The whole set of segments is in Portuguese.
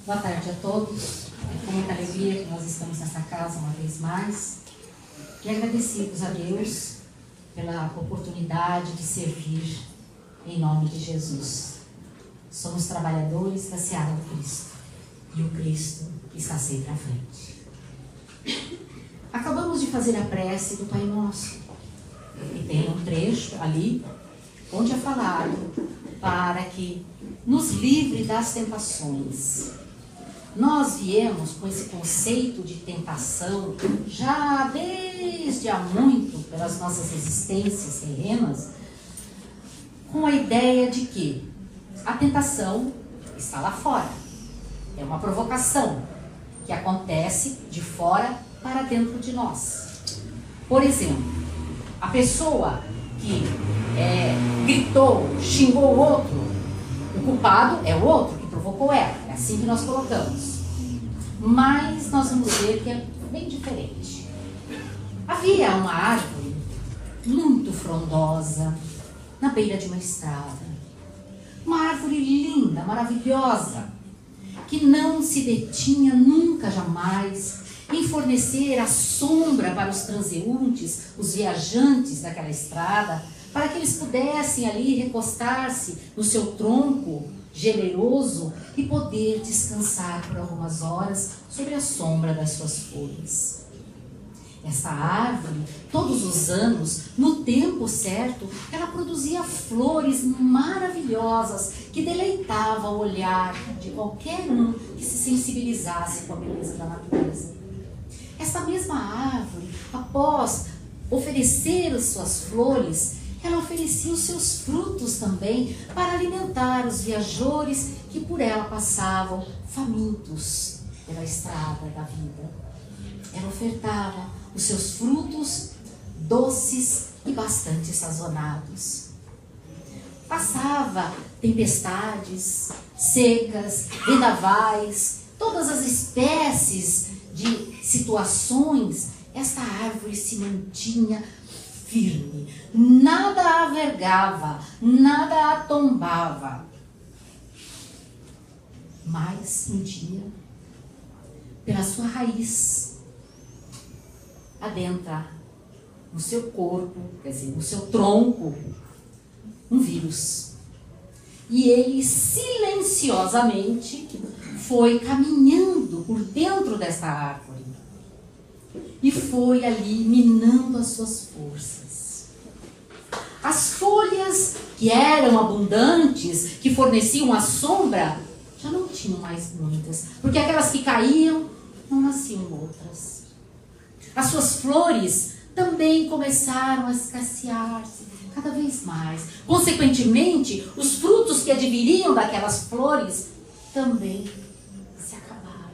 Boa tarde a todos. É com muita alegria que nós estamos nessa casa uma vez mais e agradecidos a Deus pela oportunidade de servir em nome de Jesus. Somos trabalhadores da seara do Cristo e o Cristo está sempre à frente. Acabamos de fazer a prece do Pai Nosso e tem um trecho ali onde é falado para que nos livre das tentações. Nós viemos com esse conceito de tentação já desde há muito, pelas nossas existências terrenas, com a ideia de que a tentação está lá fora. É uma provocação que acontece de fora para dentro de nós. Por exemplo, a pessoa que gritou, xingou o outro, o culpado é o outro que provocou ela. É assim que nós colocamos. Mas nós vamos ver que é bem diferente. Havia uma árvore muito frondosa na beira de uma estrada. Uma árvore linda, maravilhosa, que não se detinha nunca, jamais, em fornecer a sombra para os transeuntes, os viajantes daquela estrada, para que eles pudessem ali recostar-se no seu tronco generoso e poder descansar por algumas horas sobre a sombra das suas folhas. Essa árvore, todos os anos, no tempo certo, ela produzia flores maravilhosas que deleitavam o olhar de qualquer um que se sensibilizasse com a beleza da natureza. Essa mesma árvore, após oferecer as suas flores, ela oferecia os seus frutos também para alimentar os viajores que por ela passavam famintos pela estrada da vida. Ela ofertava os seus frutos doces e bastante sazonados. Passava tempestades, secas, vendavais, todas as espécies de situações, esta árvore se mantinha firme, nada a vergava, nada a tombava. Mas um dia, pela sua raiz, adentra no seu corpo, quer dizer, no seu tronco, um vírus. E ele silenciosamente foi caminhando por dentro dessa árvore e foi ali minando as suas forças. As folhas que eram abundantes, que forneciam a sombra, já não tinham mais muitas, porque aquelas que caíam, não nasciam outras. As suas flores também começaram a escassear-se cada vez mais. Consequentemente, os frutos que adviriam daquelas flores também se acabaram.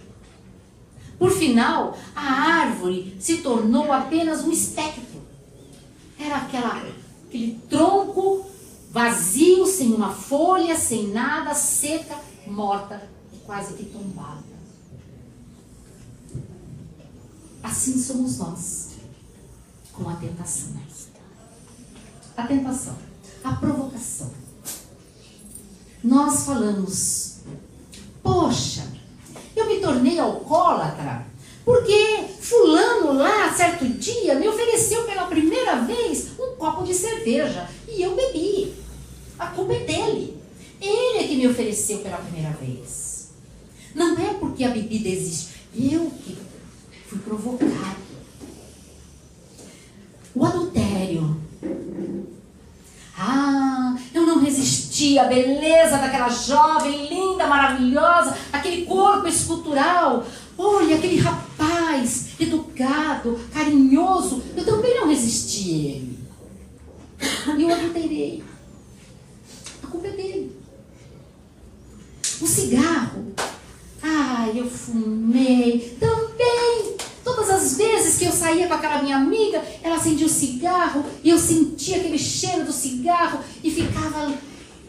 Por final, a árvore se tornou apenas um espectro. Era aquele tronco vazio, sem uma folha, sem nada, seca, morta e quase que tombada. Assim somos nós com a tentação. A tentação, a provocação. Nós falamos, poxa, eu me tornei alcoólatra porque fulano lá, certo dia, me ofereceu pela primeira vez um copo de cerveja e eu bebi. A culpa é dele. Ele é que me ofereceu pela primeira vez. Não é porque a bebida existe. Eu que fui provocado. O adultério. Eu não resisti à beleza daquela jovem, linda, maravilhosa, aquele corpo escultural. Olha, aquele rapaz educado, carinhoso. Eu também não resisti a ele. E eu adulterei. A culpa é dele. O cigarro. Eu fumei também. Todas as vezes que eu saía com aquela minha amiga, ela acendia o cigarro e eu sentia aquele cheiro do cigarro e ficava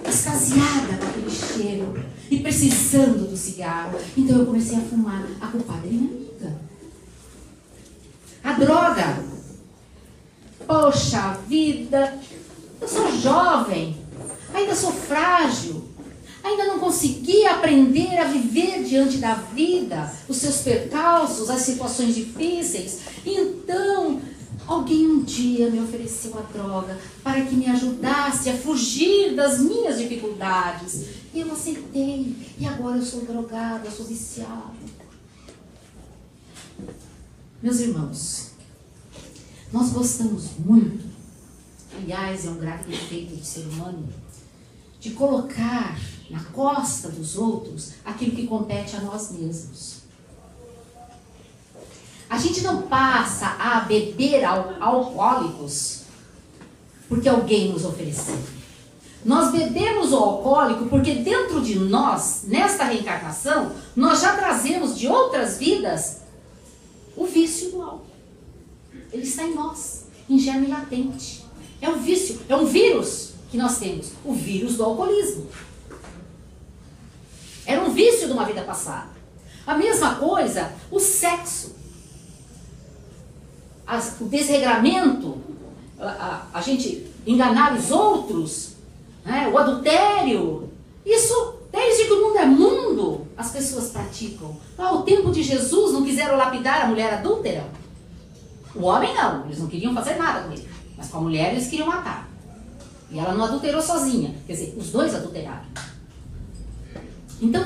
extasiada com aquele cheiro e precisando do cigarro. Então eu comecei a fumar. A culpada é minha amiga. A droga. Poxa vida, eu sou jovem, ainda sou frágil. ainda não consegui aprender a viver diante da vida, os seus percalços, as situações difíceis. Então, alguém um dia me ofereceu a droga para que me ajudasse a fugir das minhas dificuldades. E eu aceitei. E agora eu sou drogada, eu sou viciada. Meus irmãos, nós gostamos muito, aliás, é um grave defeito do ser humano, de colocar na costa dos outros aquilo que compete a nós mesmos. A gente não passa a beber alcoólicos porque alguém nos ofereceu. Nós bebemos o alcoólico porque dentro de nós, nesta reencarnação, nós já trazemos de outras vidas o vício do álcool. Ele está em nós, em germe latente. É um vício, é um vírus que nós temos, o vírus do alcoolismo. Era um vício de uma vida passada. A mesma coisa, o sexo. O desregramento, a gente enganar os outros, né? O adultério. Isso, desde que o mundo é mundo, as pessoas praticam. Ao tempo de Jesus, não quiseram lapidar a mulher adúltera? O homem não, eles não queriam fazer nada com ele. Mas com a mulher eles queriam matar. E ela não adulterou sozinha. Quer dizer, os dois adulteraram. Então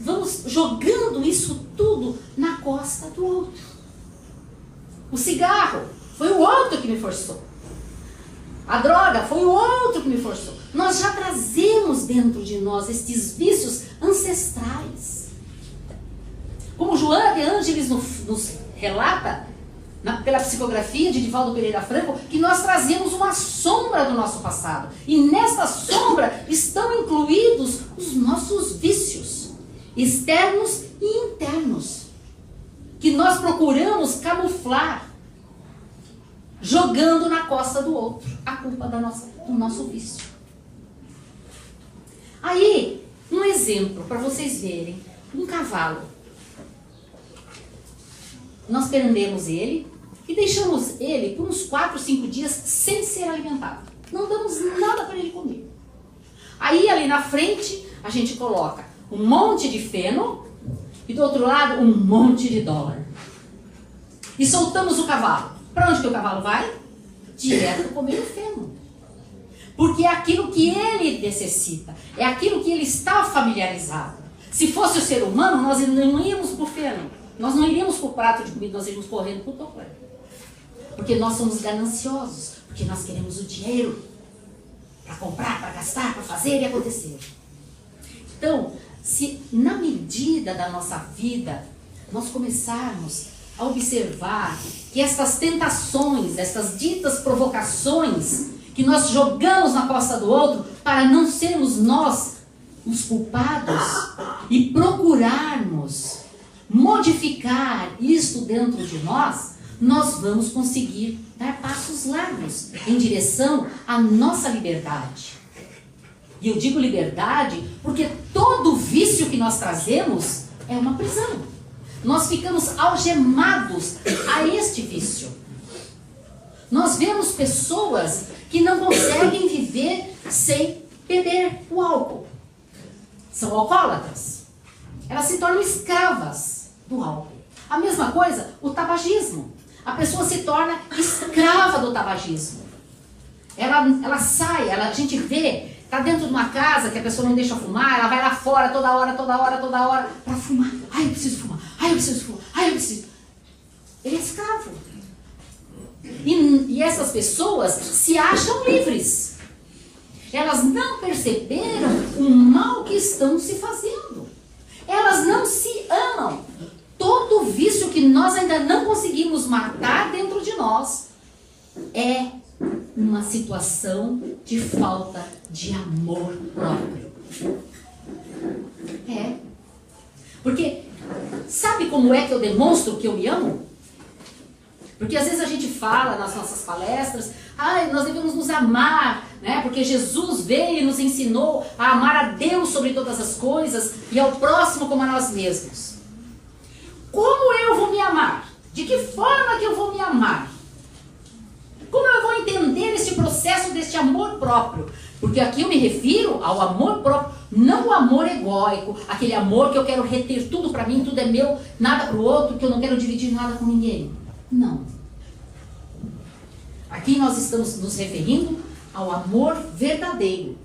vamos jogando isso tudo na costa do outro. O cigarro foi o outro que me forçou. A droga foi o outro que me forçou. Nós já trazemos dentro de nós estes vícios ancestrais. Como Joana de Ângeles nos relata, pela psicografia de Divaldo Pereira Franco, que nós trazemos uma sombra do nosso passado. E nessa sombra estão incluídos os nossos vícios, externos e internos, que nós procuramos camuflar, jogando na costa do outro a culpa do nosso vício. Aí, um exemplo para vocês verem, um cavalo. Nós prendemos ele e deixamos ele por uns 4, 5 dias sem ser alimentado. Não damos nada para ele comer. Aí ali na frente a gente coloca um monte de feno e do outro lado um monte de dólar. E soltamos o cavalo. Para onde que o cavalo vai? Direto comer o feno. Porque é aquilo que ele necessita. É aquilo que ele está familiarizado. Se fosse o ser humano, nós não íamos para o feno. Nós não iríamos para o prato de comida, nós iríamos correndo para o topo. Porque nós somos gananciosos. Porque nós queremos o dinheiro para comprar, para gastar, para fazer e acontecer. Então, se na medida da nossa vida nós começarmos a observar que essas tentações, essas ditas provocações que nós jogamos na costa do outro para não sermos nós os culpados e procurarmos modificar isso dentro de nós, nós vamos conseguir dar passos largos em direção à nossa liberdade. E eu digo liberdade porque todo vício que nós trazemos é uma prisão. Nós ficamos algemados a este vício. Nós vemos pessoas que não conseguem viver sem beber o álcool. São alcoólatras. Elas se tornam escravas do álcool. A mesma coisa, o tabagismo. A pessoa se torna escrava do tabagismo. Ela sai, a gente vê, está dentro de uma casa que a pessoa não deixa fumar, ela vai lá fora toda hora para fumar. Ai, eu preciso fumar. Ai, eu preciso fumar. Ai, eu preciso. Ele é escravo. E essas pessoas se acham livres. Elas não perceberam o mal que estão se fazendo. Elas não se amam. Todo vício que nós ainda não conseguimos matar dentro de nós é uma situação de falta de amor próprio. É. Porque sabe como é que eu demonstro que eu me amo? Porque às vezes a gente fala nas nossas palestras, nós devemos nos amar, né? Porque Jesus veio e nos ensinou a amar a Deus sobre todas as coisas e ao próximo como a nós mesmos. Como eu vou me amar? De que forma que eu vou me amar? Como eu vou entender esse processo deste amor próprio? Porque aqui eu me refiro ao amor próprio Não o amor egóico, aquele amor que eu quero reter tudo para mim, tudo é meu, nada para o outro, que eu não quero dividir nada com ninguém. Não. Aqui nós estamos nos referindo ao amor verdadeiro.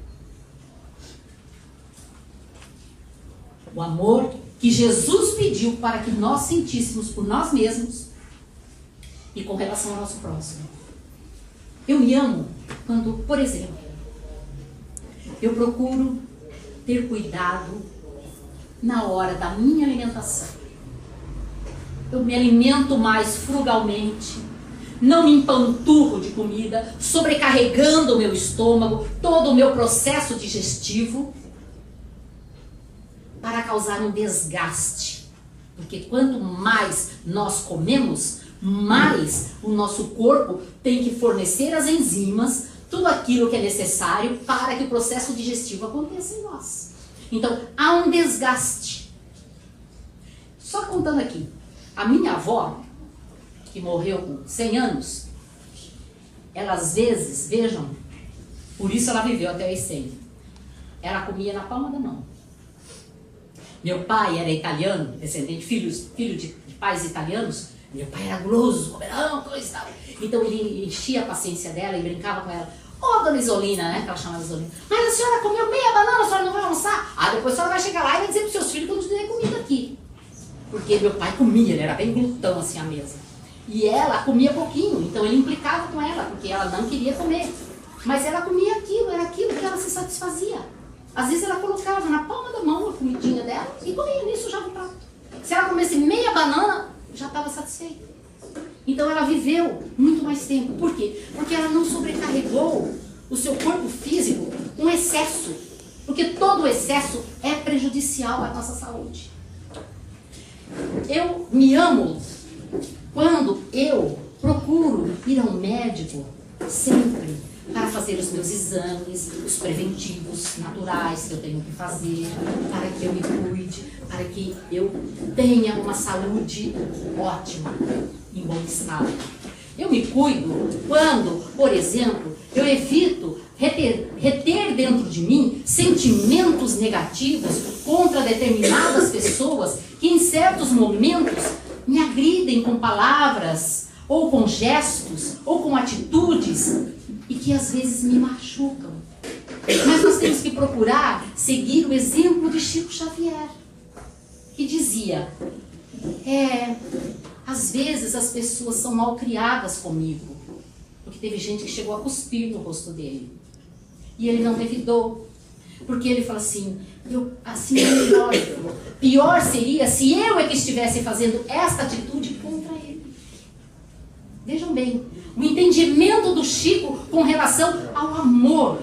O amor que Jesus pediu para que nós sentíssemos por nós mesmos e com relação ao nosso próximo. Eu me amo quando, por exemplo, eu procuro ter cuidado na hora da minha alimentação. Eu me alimento mais frugalmente, não me empanturro de comida, sobrecarregando o meu estômago, todo o meu processo digestivo, para causar um desgaste. Porque quanto mais nós comemos, mais o nosso corpo tem que fornecer as enzimas, tudo aquilo que é necessário para que o processo digestivo aconteça em nós. Então, há um desgaste. Só contando aqui, a minha avó, que morreu com 100 anos, ela às vezes, vejam, por isso ela viveu até os 100, ela comia na palma da mão. Meu pai era italiano, descendente, filho de pais italianos. Meu pai era guloso, comerão, coisa e tal. Então ele enchia a paciência dela e brincava com ela. Ô, dona Isolina, né, que ela chamava Isolina. Mas a senhora comeu meia banana, a senhora não vai almoçar? Ah, depois a senhora vai chegar lá e vai dizer para os seus filhos que eu não te dei comida aqui. Porque meu pai comia, ele era bem glutão assim à mesa. E ela comia pouquinho, então ele implicava com ela, porque ela não queria comer. Mas ela comia aquilo, era aquilo que ela se satisfazia. Às vezes ela colocava na palma da mão a comidinha dela e comia, nisso já no prato. Se ela comesse meia banana, já estava satisfeita. Então ela viveu muito mais tempo. Por quê? Porque ela não sobrecarregou o seu corpo físico com excesso. Porque todo excesso é prejudicial à nossa saúde. Eu me amo quando eu procuro ir ao médico sempre para fazer os meus exames, os preventivos naturais que eu tenho que fazer, para que eu me cuide, para que eu tenha uma saúde ótima, em bom estado. Eu me cuido quando, por exemplo, eu evito reter dentro de mim sentimentos negativos contra determinadas pessoas que em certos momentos me agridem com palavras, ou com gestos, ou com atitudes, e que às vezes me machucam. Mas nós temos que procurar seguir o exemplo de Chico Xavier, que dizia, às vezes as pessoas são mal criadas comigo, porque teve gente que chegou a cuspir no rosto dele, e ele não revidou, porque ele fala assim, assim é melhor, pior seria se eu é que estivesse fazendo esta atitude contra ele. Vejam bem, o entendimento do Chico com relação ao amor.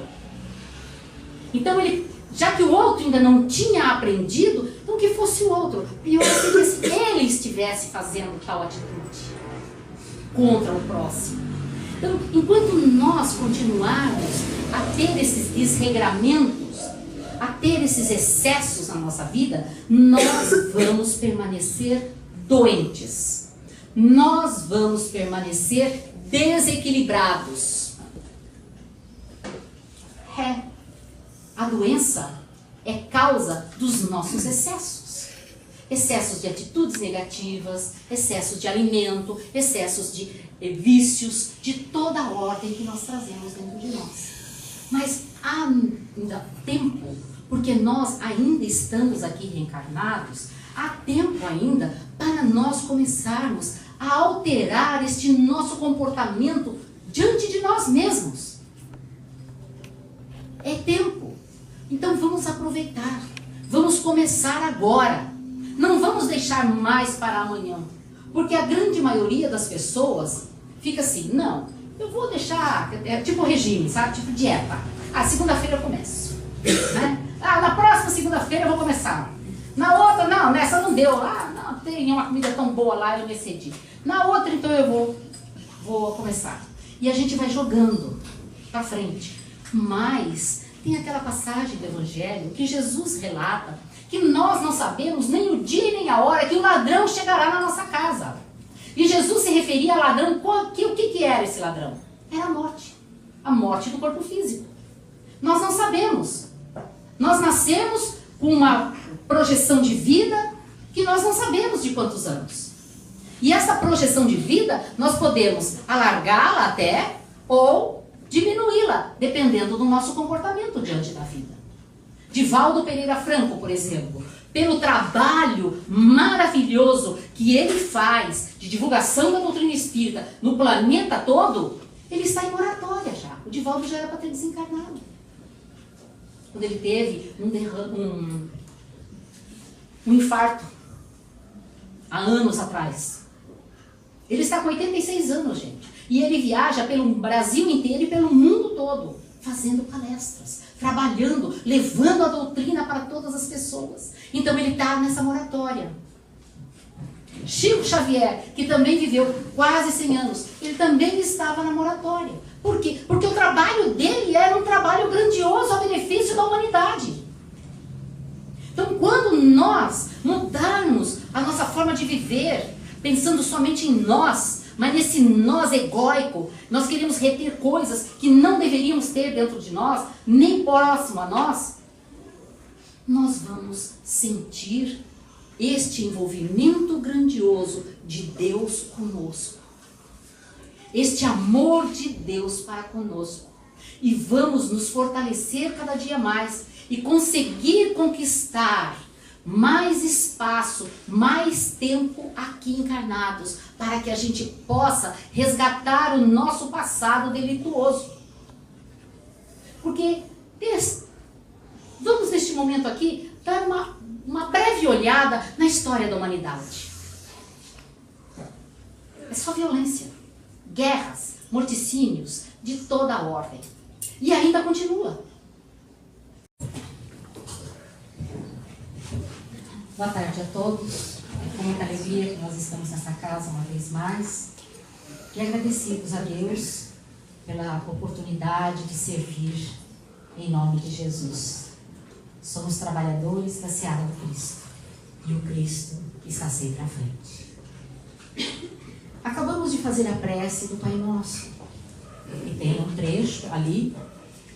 Então ele, já que o outro ainda não tinha aprendido, então que fosse o outro. Pior seria se ele estivesse fazendo tal atitude contra o próximo. Então, enquanto nós continuarmos a ter esses desregramentos, a ter esses excessos na nossa vida, nós vamos permanecer doentes. Nós vamos permanecer desequilibrados. A doença é causa dos nossos excessos. Excessos de atitudes negativas, excessos de alimento, excessos de vícios, de toda a ordem que nós trazemos dentro de nós. Mas há ainda tempo, porque nós ainda estamos aqui reencarnados, há tempo ainda para nós começarmos a alterar este nosso comportamento diante de nós mesmos. É tempo. Então vamos aproveitar. Vamos começar agora. Não vamos deixar mais para amanhã. Porque a grande maioria das pessoas fica assim, não, eu vou deixar, tipo regime, sabe? Tipo dieta. Segunda-feira eu começo. Né? Na próxima segunda-feira eu vou começar. Na outra, não, nessa não deu. Não, tem uma comida tão boa lá, eu me excedi. Na outra, então eu vou começar. E a gente vai jogando para frente. Mas tem aquela passagem do Evangelho que Jesus relata que nós não sabemos nem o dia nem a hora que o ladrão chegará na nossa casa. E Jesus se referia ao ladrão, o que era esse ladrão? Era a morte do corpo físico. Nós não sabemos. Nós nascemos com uma projeção de vida que nós não sabemos de quantos anos. E essa projeção de vida, nós podemos alargá-la até ou diminuí-la, dependendo do nosso comportamento diante da vida. Divaldo Pereira Franco, por exemplo, pelo trabalho maravilhoso que ele faz de divulgação da doutrina espírita no planeta todo, ele está em moratória já. O Divaldo já era para ter desencarnado. Quando ele teve um infarto, há anos atrás. Ele está com 86 anos, gente. E ele viaja pelo Brasil inteiro e pelo mundo todo, fazendo palestras, trabalhando, levando a doutrina para todas as pessoas. Então ele está nessa moratória. Chico Xavier, que também viveu quase 100 anos, ele também estava na moratória. Por quê? Porque o trabalho dele era um trabalho grandioso a benefício da humanidade. Então, quando nós mudarmos a nossa forma de viver, pensando somente em nós, mas nesse nós egóico, nós queremos reter coisas que não deveríamos ter dentro de nós, nem próximo a nós, nós vamos sentir este envolvimento grandioso de Deus conosco. Este amor de Deus para conosco. E vamos nos fortalecer cada dia mais e conseguir conquistar mais espaço, mais tempo aqui encarnados, para que a gente possa resgatar o nosso passado delituoso. Porque vamos neste momento aqui dar uma breve olhada na história da humanidade. É só violência, guerras, morticínios de toda a ordem. E ainda continua. Boa tarde a todos. É com muita alegria que nós estamos nessa casa uma vez mais. E agradecidos a Deus pela oportunidade de servir em nome de Jesus. Somos trabalhadores da seara do Cristo. E o Cristo está sempre à frente. Acabamos de fazer a prece do Pai Nosso. E tem um trecho ali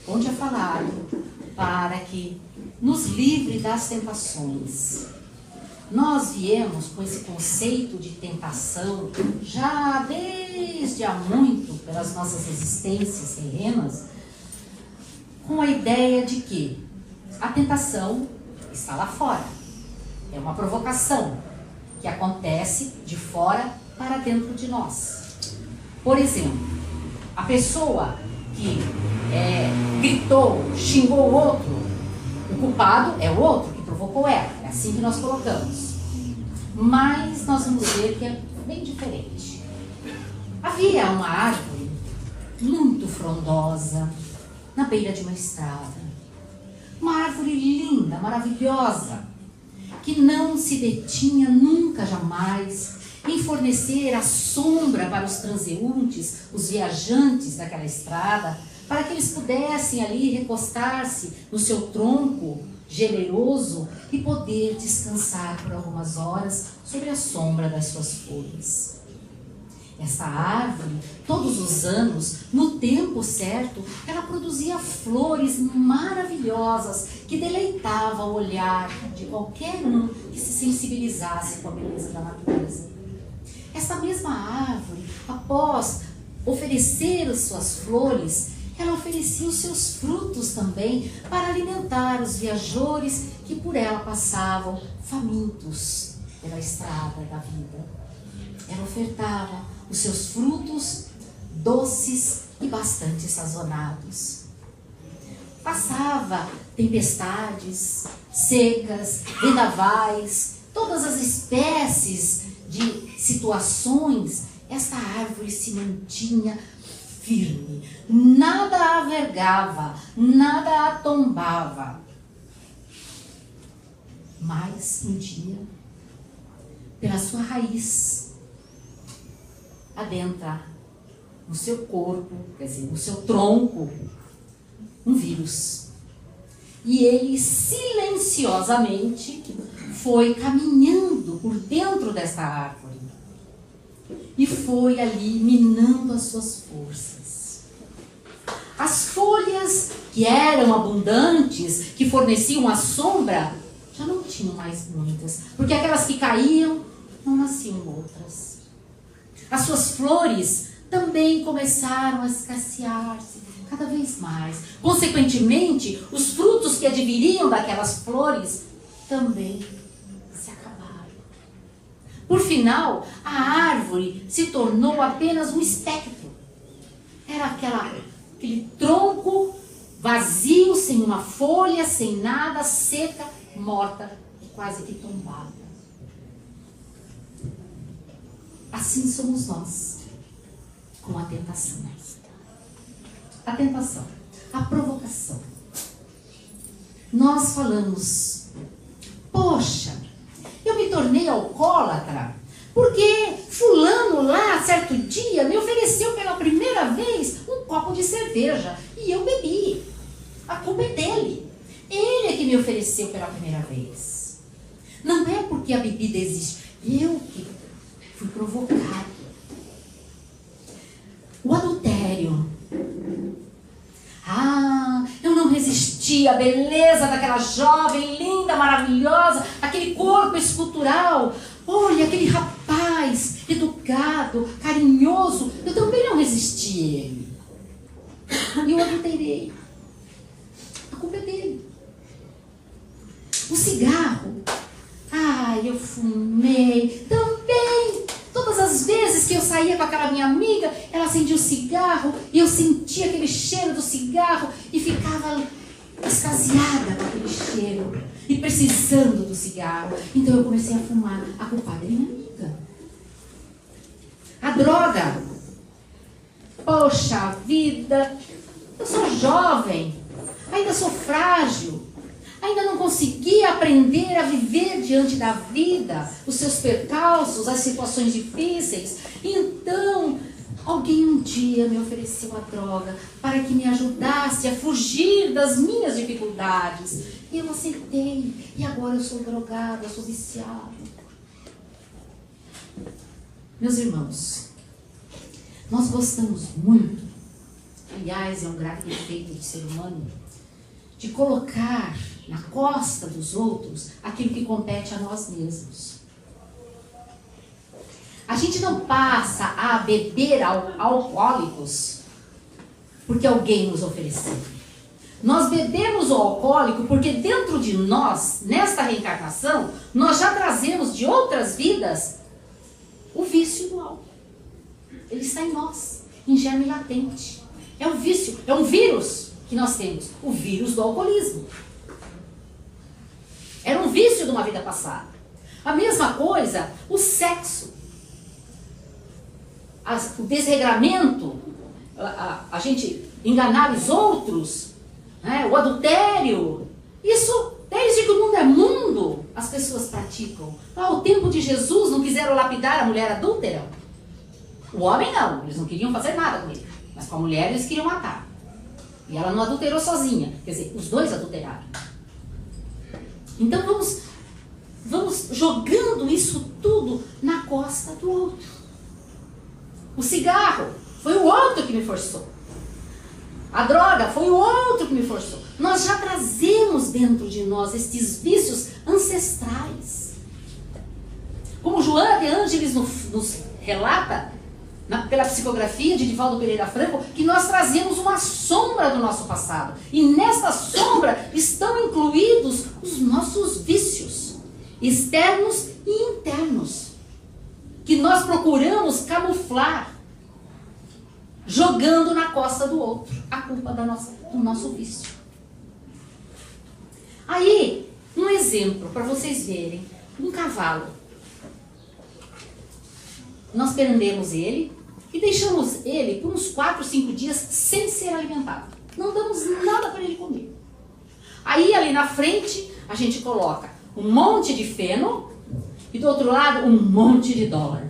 onde é falado para que nos livre das tentações. Nós viemos com esse conceito de tentação já desde há muito, pelas nossas existências terrenas, com a ideia de que a tentação está lá fora. É uma provocação que acontece de fora para dentro de nós. Por exemplo, a pessoa que gritou, xingou o outro, o culpado é o outro que provocou ela. É assim que nós colocamos. Mas nós vamos ver que é bem diferente. Havia uma árvore muito frondosa na beira de uma estrada. Uma árvore linda, maravilhosa, que não se detinha nunca, jamais, em fornecer a sombra para os transeuntes, os viajantes daquela estrada, para que eles pudessem ali recostar-se no seu tronco generoso e poder descansar por algumas horas sobre a sombra das suas folhas. Essa árvore, todos os anos, no tempo certo, ela produzia flores maravilhosas que deleitavam o olhar de qualquer um que se sensibilizasse com a beleza da natureza. Essa mesma árvore, após oferecer as suas flores, ela oferecia os seus frutos também para alimentar os viajores que por ela passavam famintos pela estrada da vida. Ela ofertava os seus frutos doces e bastante sazonados. Passava tempestades, secas, vendavais, todas as espécies de situações, essa árvore se mantinha firme, nada a vergava, nada a tombava. Mas um dia, pela sua raiz, adentra no seu corpo, quer dizer, no seu tronco, um vírus. E ele silenciosamente foi caminhando por dentro dessa árvore e foi ali minando as suas forças. As folhas que eram abundantes, que forneciam a sombra, já não tinham mais muitas, porque aquelas que caíam, não nasciam outras. As suas flores também começaram a escassear-se cada vez mais. Consequentemente, os frutos que adviriam daquelas flores também se acabaram. Por final, a árvore se tornou apenas um espectro. Era aquele tronco vazio, sem uma folha, sem nada, seca, morta e quase que tombada. Assim somos nós com a tentação. A tentação, a provocação. Nós falamos, poxa, eu me tornei alcoólatra porque fulano lá, certo dia, me ofereceu pela primeira vez um copo de cerveja e eu bebi. A culpa é dele. Ele é que me ofereceu pela primeira vez. Não é porque a bebida existe. Eu que fui provocado. O adultério. Eu não resisti à beleza daquela jovem, linda, maravilhosa, aquele corpo escultural. Olha, aquele rapaz educado, carinhoso. Eu também não resisti a ele. E eu adulterei. A culpa é dele. O cigarro. Eu fumei também. Todas as vezes que eu saía com aquela minha amiga, ela acendia o cigarro e eu sentia aquele cheiro do cigarro e ficava extasiada com aquele cheiro e precisando do cigarro. Então eu comecei a fumar. A culpada é minha amiga. A droga. Poxa vida, eu sou jovem, ainda sou frágil. Ainda não consegui aprender a viver diante da vida, os seus percalços, as situações difíceis. Então, alguém um dia me ofereceu a droga para que me ajudasse a fugir das minhas dificuldades. E eu aceitei. E agora eu sou drogada, eu sou viciada. Meus irmãos, nós gostamos muito, aliás, é um grave defeito do ser humano, de colocar na costa dos outros aquilo que compete a nós mesmos. A gente não passa a beber alcoólicos porque alguém nos ofereceu. Nós bebemos o alcoólico porque dentro de nós, nesta reencarnação, nós já trazemos de outras vidas o vício do álcool. Ele está em nós, em germe latente. É um vício, é um vírus que nós temos, o vírus do alcoolismo. Era um vício de uma vida passada. A mesma coisa, o sexo. O desregramento, a gente enganar os outros, né? O adultério. Isso, desde que o mundo é mundo, as pessoas praticam. Ao tempo de Jesus, não quiseram lapidar a mulher adúltera. O homem não, eles não queriam fazer nada com ele. Mas com a mulher eles queriam matar. E ela não adulterou sozinha. Quer dizer, os dois adulteraram. Então vamos jogando isso tudo na costa do outro. O cigarro foi o outro que me forçou. A droga foi o outro que me forçou. Nós já trazemos dentro de nós estes vícios ancestrais. Como Joana de Ângeles nos relata, pela psicografia de Divaldo Pereira Franco, que nós trazemos uma sombra do nosso passado. E nesta sombra estão incluídos os nossos vícios, externos e internos, que nós procuramos camuflar, jogando na costa do outro a culpa do nosso vício. Aí, um exemplo para vocês verem, um cavalo. Nós prendemos ele e deixamos ele por uns 4, 5 dias sem ser alimentado. Não damos nada para ele comer. Aí ali na frente a gente coloca um monte de feno e do outro lado um monte de dólar.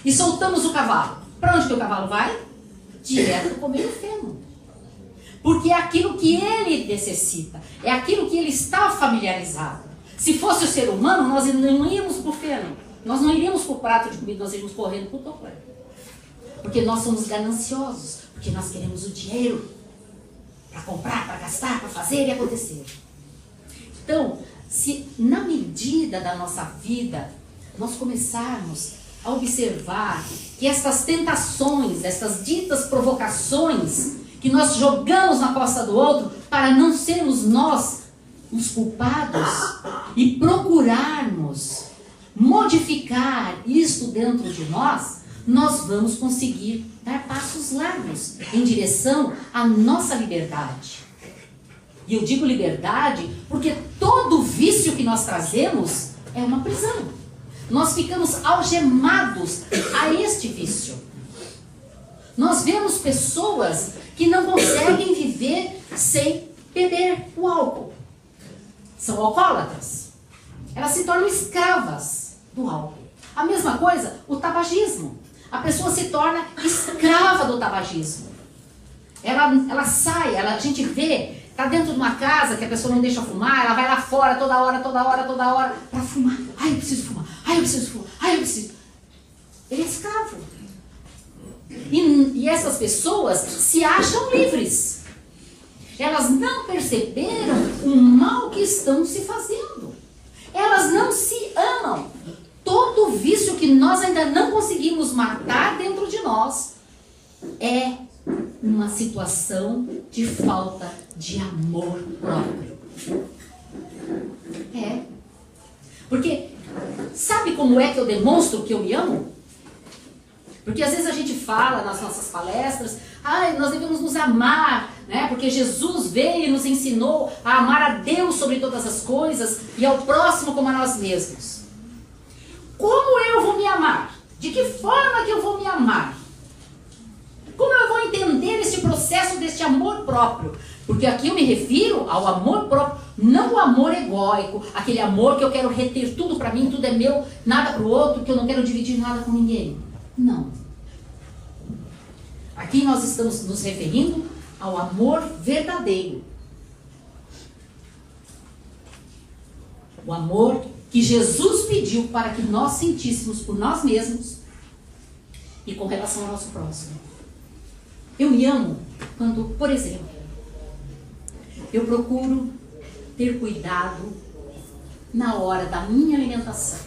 E soltamos o cavalo. Para onde que o cavalo vai? Direto comer o feno. Porque é aquilo que ele necessita. É aquilo que ele está familiarizado. Se fosse o ser humano, nós não íamos para o feno. Nós não iríamos para o prato de comida, nós iríamos correndo para o topo. Porque nós somos gananciosos. Porque Porque nós queremos o dinheiro para comprar, para gastar, para fazer e acontecer. Então, se na medida da nossa vida nós começarmos a observar que estas tentações, estas ditas provocações que nós jogamos na costa do outro para não sermos nós os culpados e procurarmos modificar isto dentro de nós, nós vamos conseguir dar passos largos em direção à nossa liberdade. E eu digo liberdade porque todo vício que nós trazemos é uma prisão. Nós ficamos algemados a este vício. Nós vemos pessoas que não conseguem viver sem beber o álcool. São alcoólatras. Elas se tornam escravas do álcool. A mesma coisa, o tabagismo. A pessoa se torna escrava do tabagismo. Ela sai, a gente vê, está dentro de uma casa que a pessoa não deixa fumar, ela vai lá fora toda hora para fumar. Ai, eu preciso fumar. Ai, eu preciso fumar. Ai, eu preciso. Ele é escravo. E essas pessoas se acham livres. Elas não perceberam o mal que estão se fazendo. Elas não se amam. Todo vício que nós ainda não conseguimos matar dentro de nós é uma situação de falta de amor próprio. É. Porque sabe como é que eu demonstro que eu me amo? Porque às vezes a gente fala nas nossas palestras, nós devemos nos amar, né? Porque Jesus veio e nos ensinou a amar a Deus sobre todas as coisas e ao próximo como a nós mesmos. Como eu vou me amar? De que forma que eu vou me amar? Como eu vou entender esse processo deste amor próprio? Porque aqui eu me refiro ao amor próprio, não o amor egóico, aquele amor que eu quero reter tudo para mim, tudo é meu, nada para o outro, que eu não quero dividir nada com ninguém. Não. Aqui nós estamos nos referindo ao amor verdadeiro. O amor que Jesus pediu para que nós sentíssemos por nós mesmos e com relação ao nosso próximo. Eu me amo quando, por exemplo, eu procuro ter cuidado na hora da minha alimentação.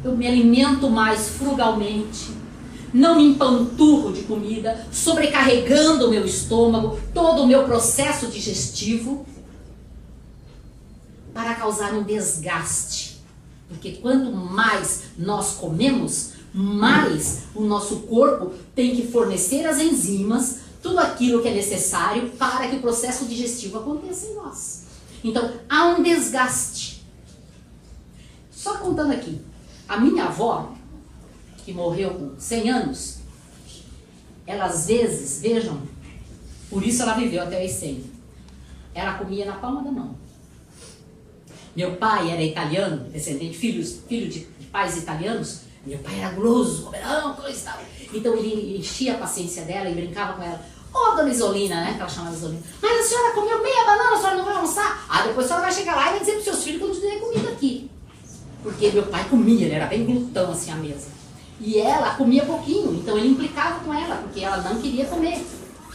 Eu me alimento mais frugalmente, não me empanturro de comida, sobrecarregando o meu estômago, todo o meu processo digestivo, para causar um desgaste. Porque quanto mais nós comemos, mais o nosso corpo tem que fornecer as enzimas, tudo aquilo que é necessário para que o processo digestivo aconteça em nós. Então, há um desgaste. Só contando aqui, a minha avó, que morreu com 100 anos, ela às vezes, vejam, por isso ela viveu até os 100, ela comia na palma da mão. Meu pai era italiano, descendente, filho de pais italianos. Meu pai era guloso, comerão, coisa e tal. Então ele enchia a paciência dela e brincava com ela. Dona Isolina, né? Que ela chamava Isolina. Mas a senhora comeu meia banana, a senhora não vai almoçar? Depois a senhora vai chegar lá e vai dizer para os seus filhos que eu não te dei comida aqui. Porque meu pai comia, ele era bem glutão assim à mesa. E ela comia pouquinho, então ele implicava com ela, porque ela não queria comer.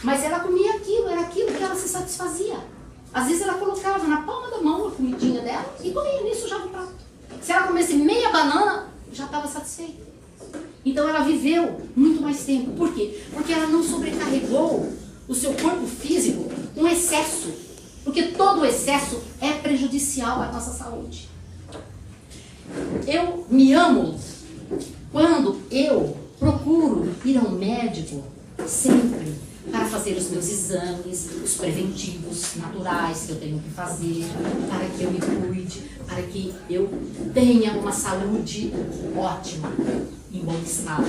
Mas ela comia aquilo, era aquilo que ela se satisfazia. Às vezes ela colocava na palma da mão a comidinha dela e comia, nem sujava o prato. Se ela comesse meia banana, já estava satisfeita. Então ela viveu muito mais tempo. Por quê? Porque ela não sobrecarregou o seu corpo físico com excesso. Porque todo excesso é prejudicial à nossa saúde. Eu me amo quando eu procuro ir ao médico sempre para fazer os meus exames, os preventivos naturais que eu tenho que fazer, para que eu me cuide, para que eu tenha uma saúde ótima, em bom estado.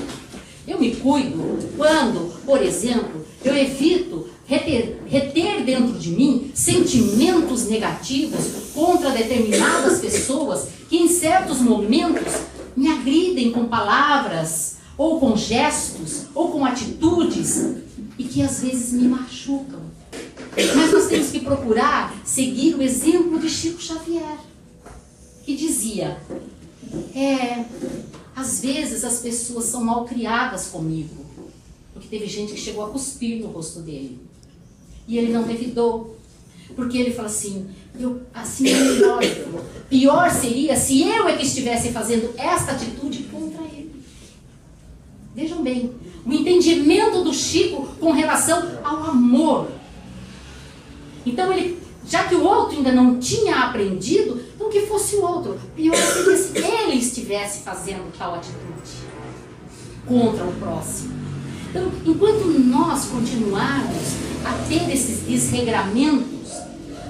Eu me cuido quando, por exemplo, eu evito reter dentro de mim sentimentos negativos contra determinadas pessoas que em certos momentos me agridem com palavras, ou com gestos, ou com atitudes, e que às vezes me machucam. Mas nós temos que procurar seguir o exemplo de Chico Xavier, que dizia, às vezes as pessoas são mal criadas comigo, Porque teve gente que chegou a cuspir no rosto dele. E ele não revidou. Porque ele fala assim, assim é melhor. Pior seria se eu é que estivesse fazendo esta atitude contra ele. Vejam bem, o entendimento do Chico com relação ao amor. Então ele, já que o outro ainda não tinha aprendido, então que fosse o outro. Pior seria se ele estivesse fazendo tal atitude contra o próximo. Então, enquanto nós continuarmos a ter esses desregramentos,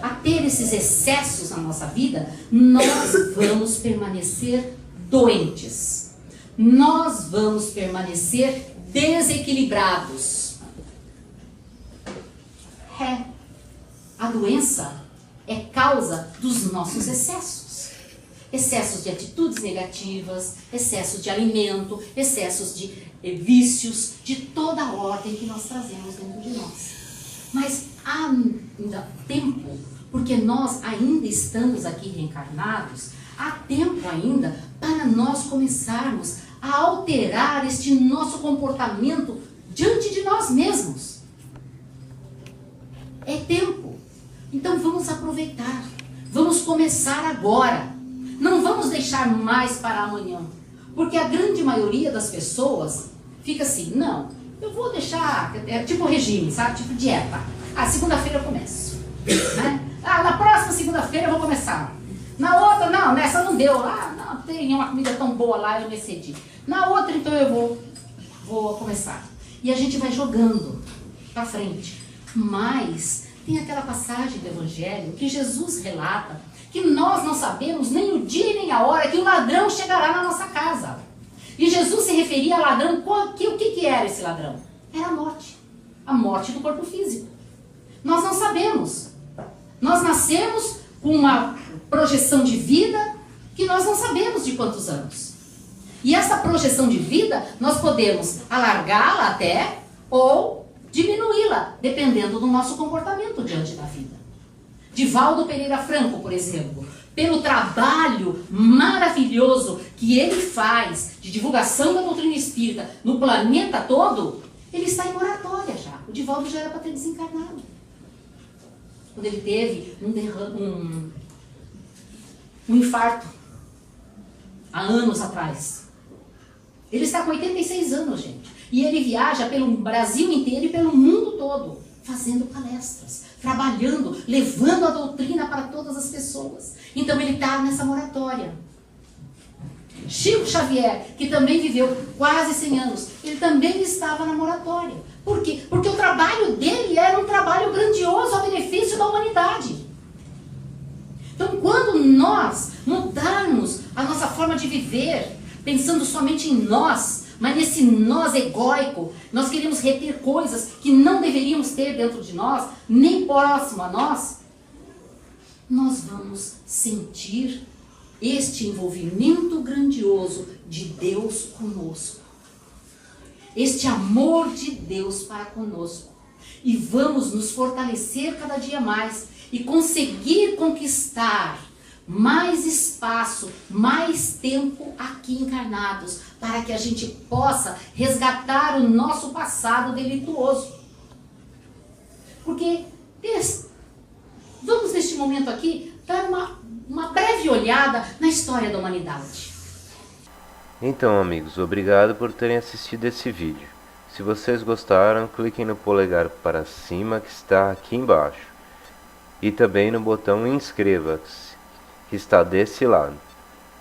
a ter esses excessos na nossa vida, nós vamos permanecer doentes. Nós vamos permanecer desequilibrados. A doença é causa dos nossos excessos. Excessos de atitudes negativas, excessos de alimento, excessos de vícios, de toda a ordem que nós trazemos dentro de nós. Mas há ainda tempo, porque nós ainda estamos aqui reencarnados, há tempo ainda para nós começarmos a alterar este nosso comportamento diante de nós mesmos. É tempo. Então vamos aproveitar. Vamos começar agora. Não vamos deixar mais para amanhã. Porque a grande maioria das pessoas fica assim, não, eu vou deixar, tipo regime, sabe? Tipo dieta. Segunda-feira eu começo. Né? Na próxima segunda-feira eu vou começar. Na outra, não, nessa não deu. Não, tem uma comida tão boa lá, eu me excedi. Na outra, então eu vou começar. E a gente vai jogando para frente. Mas tem aquela passagem do Evangelho que Jesus relata que nós não sabemos nem o dia nem a hora que o ladrão chegará na nossa casa. E Jesus se referia a ladrão, o que era esse ladrão? Era a morte do corpo físico. Nós não sabemos. Nós nascemos com uma projeção de vida que nós não sabemos de quantos anos. E essa projeção de vida, nós podemos alargá-la até ou diminuí-la, dependendo do nosso comportamento diante da vida. Divaldo Pereira Franco, por exemplo, pelo trabalho maravilhoso que ele faz de divulgação da doutrina espírita no planeta todo, ele está em moratória já. O Divaldo já era para ter desencarnado. Quando ele teve um infarto, há anos atrás. Ele está com 86 anos, gente. E ele viaja pelo Brasil inteiro e pelo mundo todo, fazendo palestras, trabalhando, levando a doutrina para todas as pessoas. Então ele está nessa moratória. Chico Xavier, que também viveu quase 100 anos, ele também estava na moratória. Por quê? Porque o trabalho dele era um trabalho grandioso a benefício da humanidade. Então, quando nós mudarmos a nossa forma de viver, pensando somente em nós, mas nesse nós egóico, nós queremos reter coisas que não deveríamos ter dentro de nós, nem próximo a nós, nós vamos sentir este envolvimento grandioso de Deus conosco. Este amor de Deus para conosco. E vamos nos fortalecer cada dia mais e conseguir conquistar mais espaço, mais tempo aqui encarnados, para que a gente possa resgatar o nosso passado delituoso. Porque vamos neste momento aqui dar uma breve olhada na história da humanidade. Então, amigos, obrigado por terem assistido esse vídeo. Se vocês gostaram, cliquem no polegar para cima que está aqui embaixo. E também no botão inscreva-se, que está desse lado.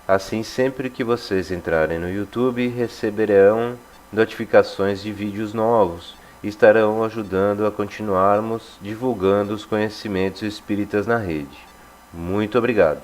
Assim, sempre que vocês entrarem no YouTube, receberão notificações de vídeos novos e estarão ajudando a continuarmos divulgando os conhecimentos espíritas na rede. Muito obrigado.